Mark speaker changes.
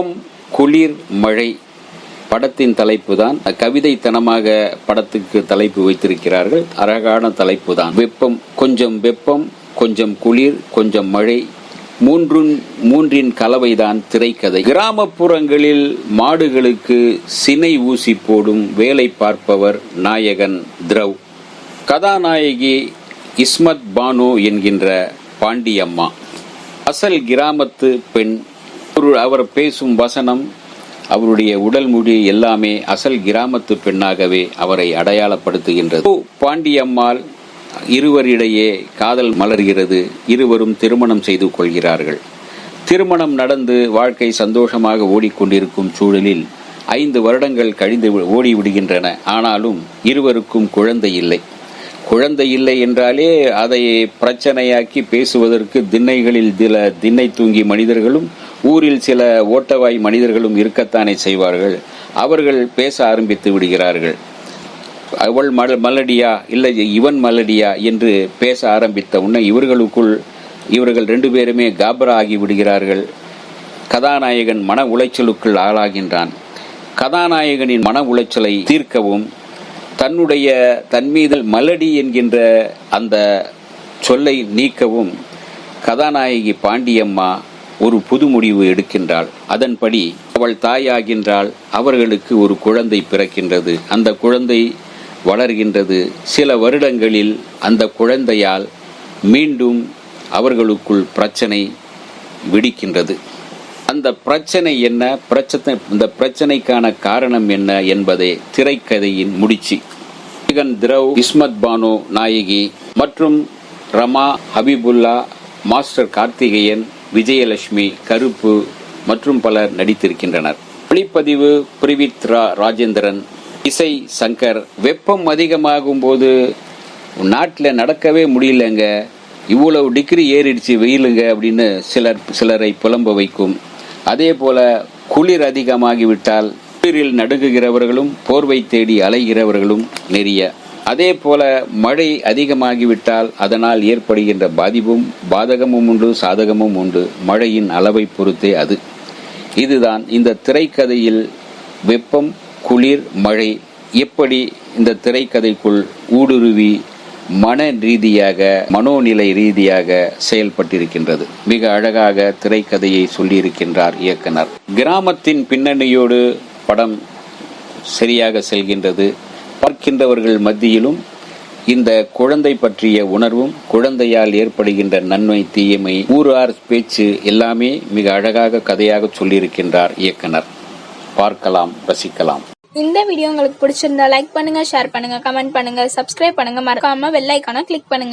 Speaker 1: வெப்பம், குளிர், மழை படத்தின் தலைப்பு தான். கவிதைத்தனமாக படத்துக்கு தலைப்பு வைத்திருக்கிறார்கள். அழகான தலைப்பு தான். வெப்பம், கொஞ்சம் குளிர், கொஞ்சம் மழை, மூன்றின் கலவைதான் திரைக்கதை. கிராமப்புறங்களில் மாடுகளுக்கு சினை ஊசி போடும் வேலை பார்ப்பவர் நாயகன் திரவ். கதாநாயகி இஸ்மத் பானு என்கின்ற பாண்டியம்மா. அசல் கிராமத்து பெண். அவர் பேசும் வசனம், அவருடைய உடல் மொழி எல்லாமே அசல் கிராமத்து பெண்ணாகவே அவரை அடையாளப்படுத்துகின்றது. பாண்டியம்மாள் இருவரிடையே காதல் மலர்கிறது. இருவரும் திருமணம் செய்து கொள்கிறார்கள். திருமணம் நடந்து வாழ்க்கை சந்தோஷமாக ஓடிக்கொண்டிருக்கும் சூழலில் 5 வருடங்கள் கழிந்து ஓடிவிடுகின்றன. ஆனாலும் இருவருக்கும் குழந்தை இல்லை. குழந்தை இல்லை என்றாலே அதை பிரச்சனையாக்கி பேசுவதற்கு திண்ணைகளில் திண்ணை தூங்கி மனிதர்களும் ஊரில் சில ஓட்டவாய் மனிதர்களும் இருக்கத்தானே செய்வார்கள். அவர்கள் பேச ஆரம்பித்து விடுகிறார்கள். அவள் மலடியா இல்லை இவன் மலடியா என்று பேச ஆரம்பித்த உடனே இவர்கள் 2 பேருமே காபரா ஆகி விடுகிறார்கள். கதாநாயகன் மன உளைச்சலுக்குள் ஆளாகின்றான். கதாநாயகனின் மன உளைச்சலை தீர்க்கவும் தன் மீது மலடி என்கின்ற அந்த சொல்லை நீக்கவும் கதாநாயகி பாண்டியம்மா ஒரு புது முடிவு எடுக்கின்றாள். அதன்படி அவள் தாயாகின்றாள். அவர்களுக்கு ஒரு குழந்தை பிறக்கின்றது. அந்த குழந்தை வளர்கின்றது. சில வருடங்களில் அந்த குழந்தையால் மீண்டும் அவர்களுக்குள் பிரச்சனை வெடிக்கின்றது. அந்த பிரச்சனை என்ன, இந்த பிரச்சனைக்கான காரணம் என்ன என்பதே திரைக்கதையின் முடிச்சி. திரவ், இஸ்மத் பானு நாயகி மற்றும் ரமா, ஹபீபுல்லா, மாஸ்டர் கார்த்திகேயன், விஜயலட்சுமி, கருப்பு மற்றும் பலர் நடித்திருக்கின்றனர். ஒளிப்பதிவு பிரிவித் ராஜேந்திரன், இசை சங்கர். வெப்பம் அதிகமாகும் போது நாட்டில் நடக்கவே முடியலங்க, இவ்வளவு டிகிரி ஏறிடுச்சு வெயிலுங்க அப்படின்னு சிலரை புலம்ப வைக்கும். அதே போல குளிர் அதிகமாகிவிட்டால் குளிரில் நடுங்குகிறவர்களும் போர்வை தேடி அலைகிறவர்களும் நிறைய. அதே போல மழை அதிகமாகிவிட்டால் அதனால் ஏற்படுகின்ற பாதகமும் உண்டு, சாதகமும் உண்டு. மழையின் அளவை பொறுத்தே அது. இதுதான் இந்த திரைக்கதையில் வெப்பம், குளிர், மழை எப்படி இந்த திரைக்கதைக்குள் ஊடுருவி மனோநிலை ரீதியாக செயல்பட்டிருக்கின்றது. மிக அழகாக திரைக்கதையை சொல்லியிருக்கின்றார் இயக்குனர். கிராமத்தின் பின்னணியோடு படம் சரியாக செல்கின்றது. பார்க்கின்றவர்கள் மத்தியிலும் இந்த குழந்தை பற்றிய உணர்வும், குழந்தையால் ஏற்படுகின்ற நன்மை, தீயமை, ஊரார் பேச்சு எல்லாமே மிக அழகாக கதையாக சொல்லியிருக்கின்றார் இயக்குனர். பார்க்கலாம், ரசிக்கலாம்.
Speaker 2: இந்த வீடியோ உங்களுக்கு பிடிச்சிருந்தா லைக் பண்ணுங்க, ஷேர் பண்ணுங்க, கமெண்ட் பண்ணுங்க, சப்ஸ்கிரைப் பண்ணுங்க, மறக்காம பெல் ஐகானை கிளிக் பண்ணுங்க.